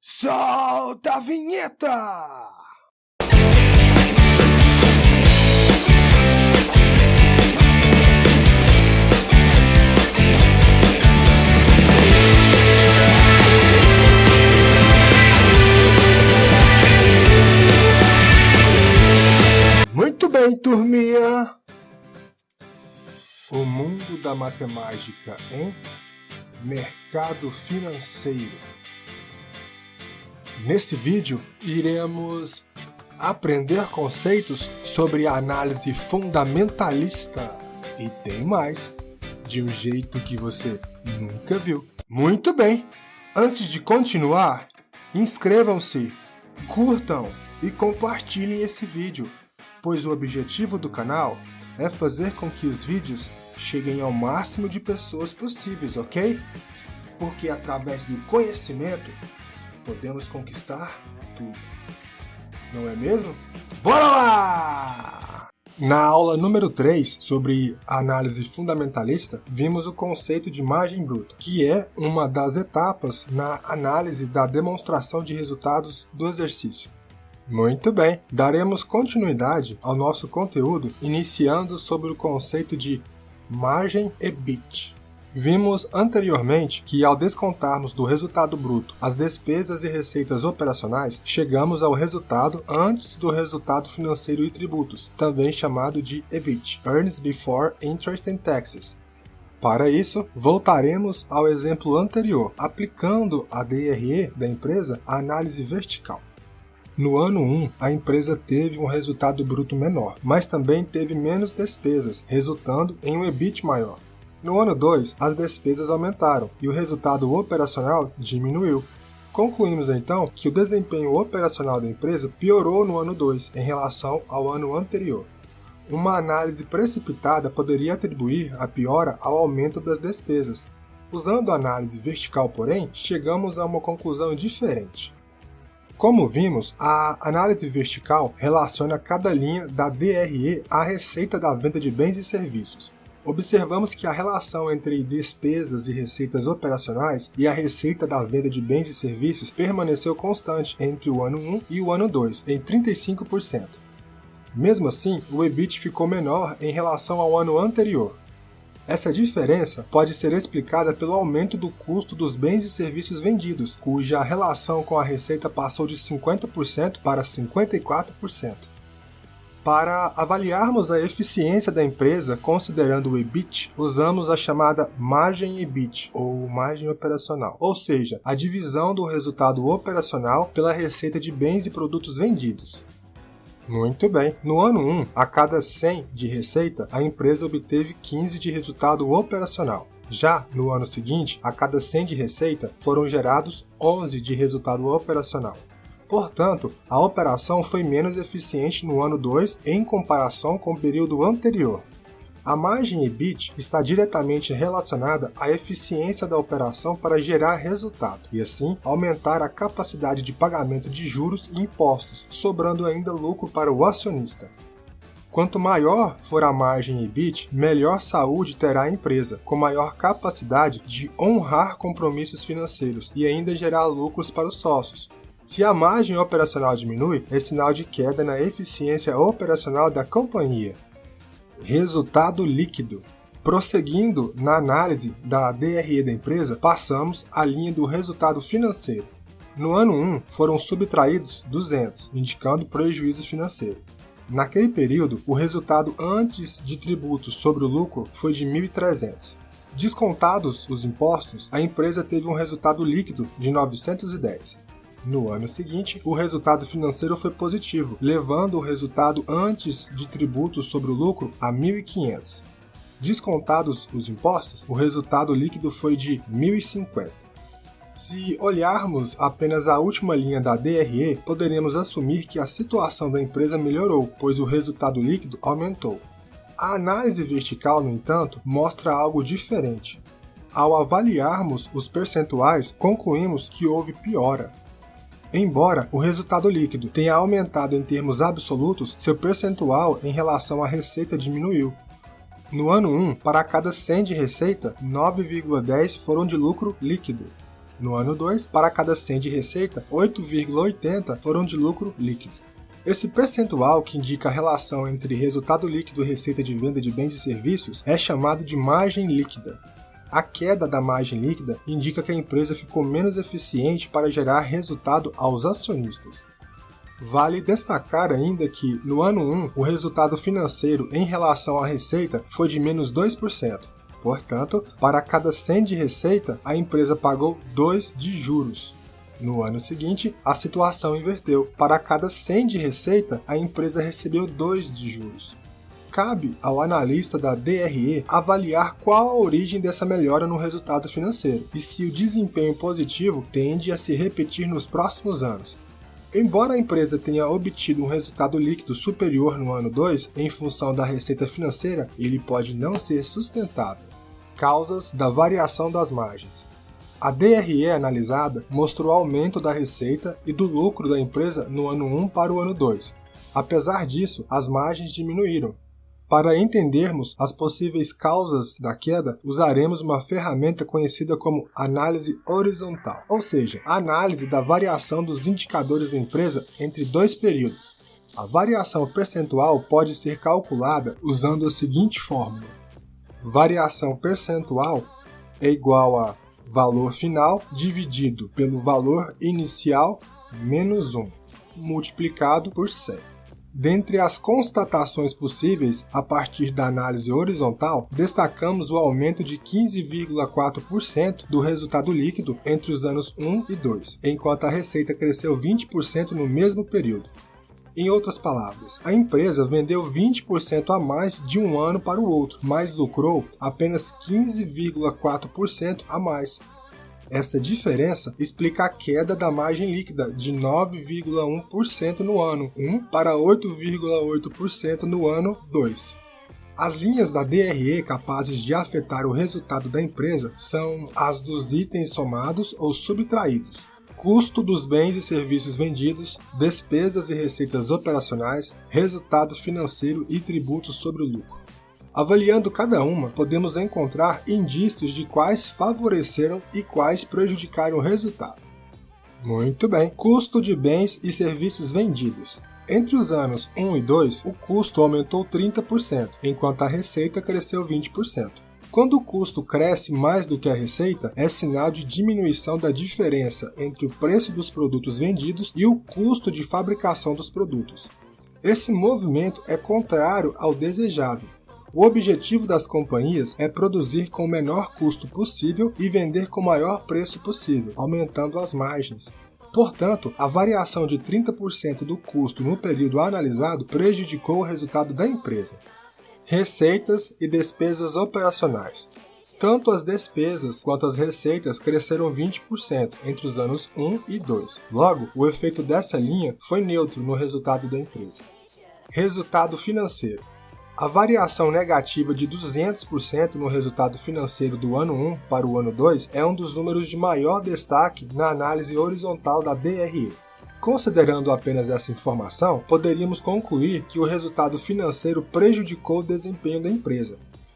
Solta a vinheta! Muito bem, turminha! O mundo da matemática em mercado financeiro. Nesse vídeo, iremos aprender conceitos sobre análise fundamentalista e tem mais, de um jeito que você nunca viu. Muito bem! Antes de continuar, inscrevam-se, curtam e compartilhem esse vídeo, pois o objetivo do canal é fazer com que os vídeos cheguem ao máximo de pessoas possíveis, ok? Porque através do conhecimento podemos conquistar tudo. Não é mesmo? Bora lá! Na aula número 3, sobre análise fundamentalista, vimos o conceito de margem bruta, que é uma das etapas na análise da demonstração de resultados do exercício. Muito bem, daremos continuidade ao nosso conteúdo iniciando sobre o conceito de margem EBIT. Vimos anteriormente que ao descontarmos do resultado bruto as despesas e receitas operacionais, chegamos ao resultado antes do resultado financeiro e tributos, também chamado de EBIT, Earnings Before Interest and Taxes. Para isso, voltaremos ao exemplo anterior, aplicando a DRE da empresa à análise vertical. No ano 1, a empresa teve um resultado bruto menor, mas também teve menos despesas, resultando em um EBIT maior. No ano 2, as despesas aumentaram e o resultado operacional diminuiu. Concluímos então que o desempenho operacional da empresa piorou no ano 2 em relação ao ano anterior. Uma análise precipitada poderia atribuir a piora ao aumento das despesas. Usando a análise vertical, porém, chegamos a uma conclusão diferente. Como vimos, a análise vertical relaciona cada linha da DRE à receita da venda de bens e serviços. Observamos que a relação entre despesas e receitas operacionais e a receita da venda de bens e serviços permaneceu constante entre o ano 1 e o ano 2, em 35%. Mesmo assim, o EBIT ficou menor em relação ao ano anterior. Essa diferença pode ser explicada pelo aumento do custo dos bens e serviços vendidos, cuja relação com a receita passou de 50% para 54%. Para avaliarmos a eficiência da empresa considerando o EBIT, usamos a chamada margem EBIT, ou margem operacional, ou seja, a divisão do resultado operacional pela receita de bens e produtos vendidos. Muito bem. No ano 1, a cada 100 de receita, a empresa obteve 15 de resultado operacional. Já no ano seguinte, a cada 100 de receita, foram gerados 11 de resultado operacional. Portanto, a operação foi menos eficiente no ano 2 em comparação com o período anterior. A margem EBIT está diretamente relacionada à eficiência da operação para gerar resultado e, assim, aumentar a capacidade de pagamento de juros e impostos, sobrando ainda lucro para o acionista. Quanto maior for a margem EBIT, melhor saúde terá a empresa, com maior capacidade de honrar compromissos financeiros e ainda gerar lucros para os sócios. Se a margem operacional diminui, é sinal de queda na eficiência operacional da companhia. Resultado líquido. Prosseguindo na análise da DRE da empresa, passamos à linha do resultado financeiro. No ano 1, foram subtraídos 200, indicando prejuízo financeiro. Naquele período, o resultado antes de tributos sobre o lucro foi de 1.300. Descontados os impostos, a empresa teve um resultado líquido de 910. No ano seguinte, o resultado financeiro foi positivo, levando o resultado antes de tributos sobre o lucro a 1.500. Descontados os impostos, o resultado líquido foi de 1.050. Se olharmos apenas a última linha da DRE, poderemos assumir que a situação da empresa melhorou, pois o resultado líquido aumentou. A análise vertical, no entanto, mostra algo diferente. Ao avaliarmos os percentuais, concluímos que houve piora. Embora o resultado líquido tenha aumentado em termos absolutos, seu percentual em relação à receita diminuiu. No ano 1, para cada 100 de receita, 9,10 foram de lucro líquido. No ano 2, para cada 100 de receita, 8,80 foram de lucro líquido. Esse percentual, que indica a relação entre resultado líquido e receita de venda de bens e serviços, é chamado de margem líquida. A queda da margem líquida indica que a empresa ficou menos eficiente para gerar resultado aos acionistas. Vale destacar ainda que, no ano 1, o resultado financeiro em relação à receita foi de menos 2%. Portanto, para cada 100 de receita, a empresa pagou 2 de juros. No ano seguinte, a situação inverteu. Para cada 100 de receita, a empresa recebeu 2 de juros. Cabe ao analista da DRE avaliar qual a origem dessa melhora no resultado financeiro e se o desempenho positivo tende a se repetir nos próximos anos. Embora a empresa tenha obtido um resultado líquido superior no ano 2, em função da receita financeira, ele pode não ser sustentável. Causas da variação das margens. A DRE analisada mostrou aumento da receita e do lucro da empresa no ano 1 para o ano 2. Apesar disso, as margens diminuíram. Para entendermos as possíveis causas da queda, usaremos uma ferramenta conhecida como análise horizontal, ou seja, a análise da variação dos indicadores da empresa entre dois períodos. A variação percentual pode ser calculada usando a seguinte fórmula: variação percentual é igual a valor final dividido pelo valor inicial menos 1, multiplicado por 100. Dentre as constatações possíveis a partir da análise horizontal, destacamos o aumento de 15,4% do resultado líquido entre os anos 1 e 2, enquanto a receita cresceu 20% no mesmo período. Em outras palavras, a empresa vendeu 20% a mais de um ano para o outro, mas lucrou apenas 15,4% a mais. Essa diferença explica a queda da margem líquida de 9,1% no ano 1 para 8,8% no ano 2. As linhas da DRE capazes de afetar o resultado da empresa são as dos itens somados ou subtraídos, custo dos bens e serviços vendidos, despesas e receitas operacionais, resultado financeiro e tributos sobre o lucro. Avaliando cada uma, podemos encontrar indícios de quais favoreceram e quais prejudicaram o resultado. Muito bem, custo de bens e serviços vendidos. Entre os anos 1 e 2, o custo aumentou 30%, enquanto a receita cresceu 20%. Quando o custo cresce mais do que a receita, é sinal de diminuição da diferença entre o preço dos produtos vendidos e o custo de fabricação dos produtos. Esse movimento é contrário ao desejável. O objetivo das companhias é produzir com o menor custo possível e vender com o maior preço possível, aumentando as margens. Portanto, a variação de 30% do custo no período analisado prejudicou o resultado da empresa. Receitas e despesas operacionais. Tanto as despesas quanto as receitas cresceram 20% entre os anos 1 e 2. Logo, o efeito dessa linha foi neutro no resultado da empresa. Resultado financeiro. A variação negativa de 200% no resultado financeiro do ano 1 para o ano 2 é um dos números de maior destaque na análise horizontal da DRE. Considerando apenas essa informação, poderíamos concluir que o resultado financeiro prejudicou o desempenho da empresa,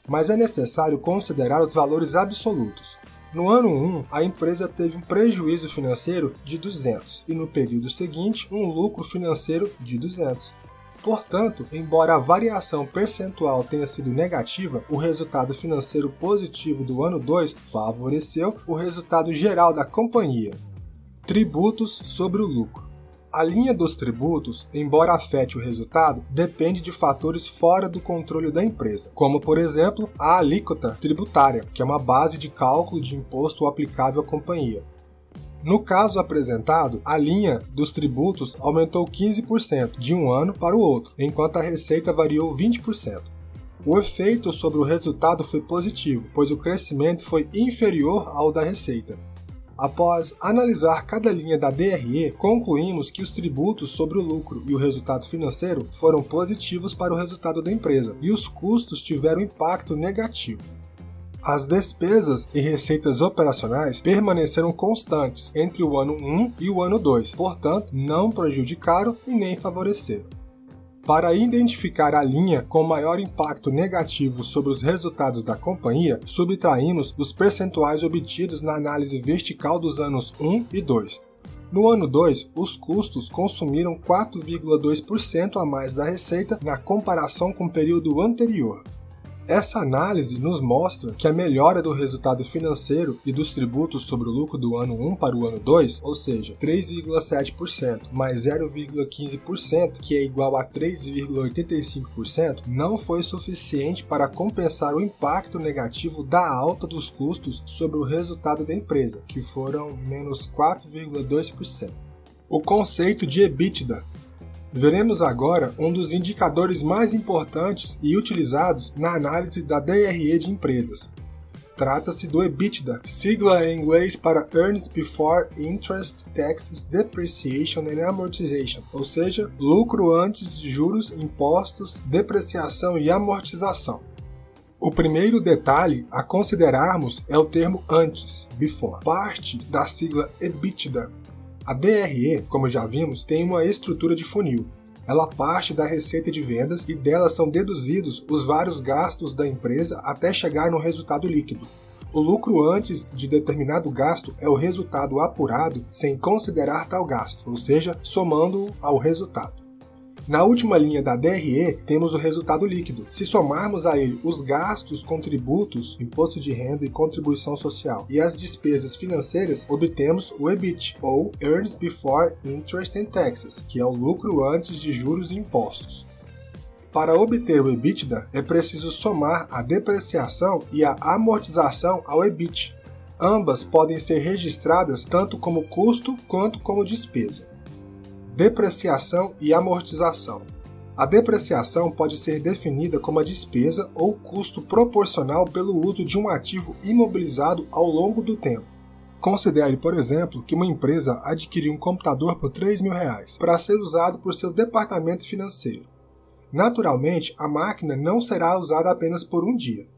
mas é necessário considerar os valores absolutos. No ano 1, a empresa teve um prejuízo financeiro de 200 e no período seguinte, um lucro financeiro de 200. Portanto, embora a variação percentual tenha sido negativa, o resultado financeiro positivo do ano 2 favoreceu o resultado geral da companhia. Tributos sobre o lucro. A linha dos tributos, embora afete o resultado, depende de fatores fora do controle da empresa, como, por exemplo, a alíquota tributária, que é uma base de cálculo de imposto aplicável à companhia. No caso apresentado, a linha dos tributos aumentou 15% de um ano para o outro, enquanto a receita variou 20%. O efeito sobre o resultado foi positivo, pois o crescimento foi inferior ao da receita. Após analisar cada linha da DRE, concluímos que os tributos sobre o lucro e o resultado financeiro foram positivos para o resultado da empresa, e os custos tiveram impacto negativo. As despesas e receitas operacionais permaneceram constantes entre o ano 1 e o ano 2, portanto, não prejudicaram e nem favoreceram. Para identificar a linha com maior impacto negativo sobre os resultados da companhia, subtraímos os percentuais obtidos na análise vertical dos anos 1 e 2. No ano 2, os custos consumiram 4,2% a mais da receita na comparação com o período anterior. Essa análise nos mostra que a melhora do resultado financeiro e dos tributos sobre o lucro do ano 1 para o ano 2, ou seja, 3,7% mais 0,15%, que é igual a 3,85%, não foi suficiente para compensar o impacto negativo da alta dos custos sobre o resultado da empresa, que foram menos 4,2%. O conceito de EBITDA. Veremos agora um dos indicadores mais importantes e utilizados na análise da DRE de empresas. Trata-se do EBITDA, sigla em inglês para Earnings Before Interest, Taxes, Depreciation and Amortization, ou seja, lucro antes de juros, impostos, depreciação e amortização. O primeiro detalhe a considerarmos é o termo antes, before, parte da sigla EBITDA. A DRE, como já vimos, tem uma estrutura de funil. Ela parte da receita de vendas e dela são deduzidos os vários gastos da empresa até chegar no resultado líquido. O lucro antes de determinado gasto é o resultado apurado sem considerar tal gasto, ou seja, somando-o ao resultado. Na última linha da DRE, temos o resultado líquido. Se somarmos a ele os gastos com tributos, imposto de renda e contribuição social, e as despesas financeiras, obtemos o EBIT, ou Earnings Before Interest and Taxes, que é o lucro antes de juros e impostos. Para obter o EBITDA, é preciso somar a depreciação e a amortização ao EBIT. Ambas podem ser registradas tanto como custo quanto como despesa. Depreciação e amortização. A depreciação pode ser definida como a despesa ou custo proporcional pelo uso de um ativo imobilizado ao longo do tempo. Considere, por exemplo, que uma empresa adquiriu um computador por R$3.000 para ser usado por seu departamento financeiro. Naturalmente, a máquina não será usada apenas por um dia.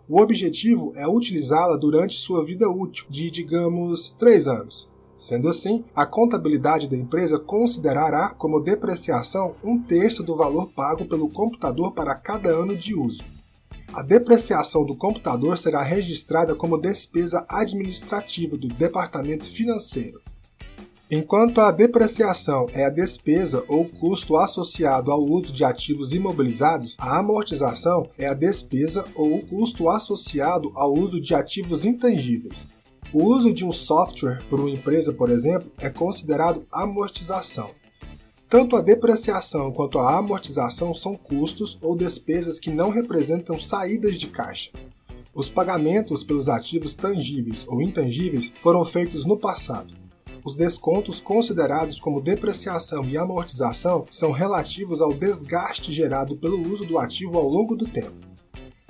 O objetivo é utilizá-la durante sua vida útil de, digamos, 3 anos. Sendo assim, a contabilidade da empresa considerará como depreciação 1/3 do valor pago pelo computador para cada ano de uso. A depreciação do computador será registrada como despesa administrativa do departamento financeiro. Enquanto a depreciação é a despesa ou custo associado ao uso de ativos imobilizados, a amortização é a despesa ou custo associado ao uso de ativos intangíveis. O uso de um software por uma empresa, por exemplo, é considerado amortização. Tanto a depreciação quanto a amortização são custos ou despesas que não representam saídas de caixa. Os pagamentos pelos ativos tangíveis ou intangíveis foram feitos no passado. Os descontos considerados como depreciação e amortização são relativos ao desgaste gerado pelo uso do ativo ao longo do tempo.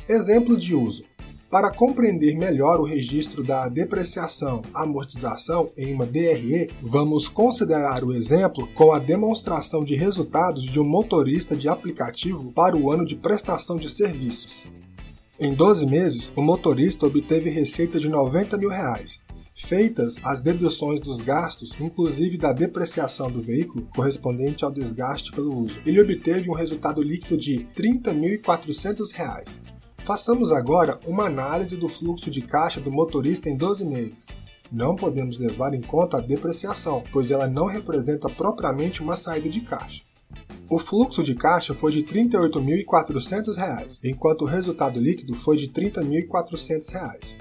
Exemplo de uso. Para compreender melhor o registro da depreciação/amortização em uma DRE, vamos considerar o exemplo com a demonstração de resultados de um motorista de aplicativo para o ano de prestação de serviços. Em 12 meses, o motorista obteve receita de R$90.000. Feitas as deduções dos gastos, inclusive da depreciação do veículo, correspondente ao desgaste pelo uso, ele obteve um resultado líquido de R$30.400. Façamos agora uma análise do fluxo de caixa do motorista em 12 meses. Não podemos levar em conta a depreciação, pois ela não representa propriamente uma saída de caixa. O fluxo de caixa foi de R$38.400, enquanto o resultado líquido foi de R$30.400.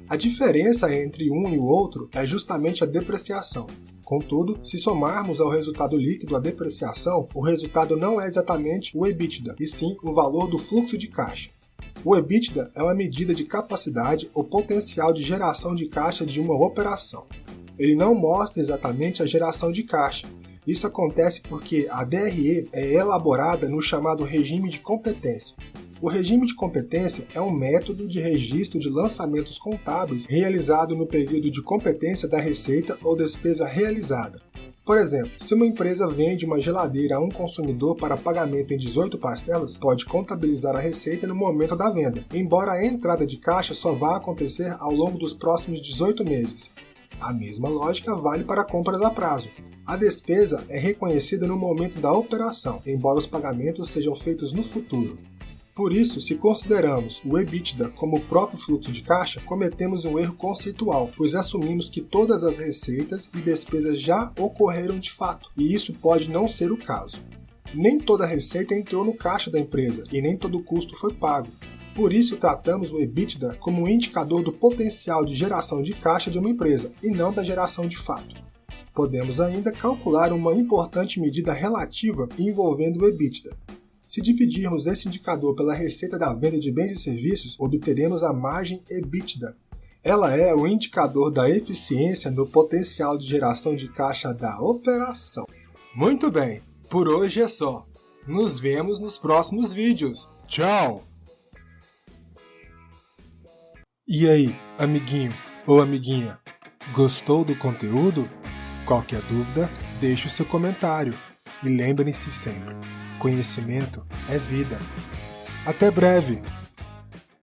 A diferença entre um e o outro é justamente a depreciação. Contudo, se somarmos ao resultado líquido a depreciação, o resultado não é exatamente o EBITDA, e sim o valor do fluxo de caixa. O EBITDA é uma medida de capacidade ou potencial de geração de caixa de uma operação. Ele não mostra exatamente a geração de caixa. Isso acontece porque a DRE é elaborada no chamado regime de competência. O regime de competência é um método de registro de lançamentos contábeis realizado no período de competência da receita ou despesa realizada. Por exemplo, se uma empresa vende uma geladeira a um consumidor para pagamento em 18 parcelas, pode contabilizar a receita no momento da venda, embora a entrada de caixa só vá acontecer ao longo dos próximos 18 meses. A mesma lógica vale para compras a prazo. A despesa é reconhecida no momento da operação, embora os pagamentos sejam feitos no futuro. Por isso, se consideramos o EBITDA como o próprio fluxo de caixa, cometemos um erro conceitual, pois assumimos que todas as receitas e despesas já ocorreram de fato, e isso pode não ser o caso. Nem toda receita entrou no caixa da empresa e nem todo custo foi pago. Por isso, tratamos o EBITDA como um indicador do potencial de geração de caixa de uma empresa e não da geração de fato. Podemos ainda calcular uma importante medida relativa envolvendo o EBITDA. Se dividirmos esse indicador pela receita da venda de bens e serviços, obteremos a margem EBITDA. Ela é o indicador da eficiência no potencial de geração de caixa da operação. Muito bem, por hoje é só. Nos vemos nos próximos vídeos. Tchau! E aí, amiguinho ou amiguinha, gostou do conteúdo? Qualquer dúvida, deixe o seu comentário. E lembrem-se sempre, conhecimento é vida. Até breve!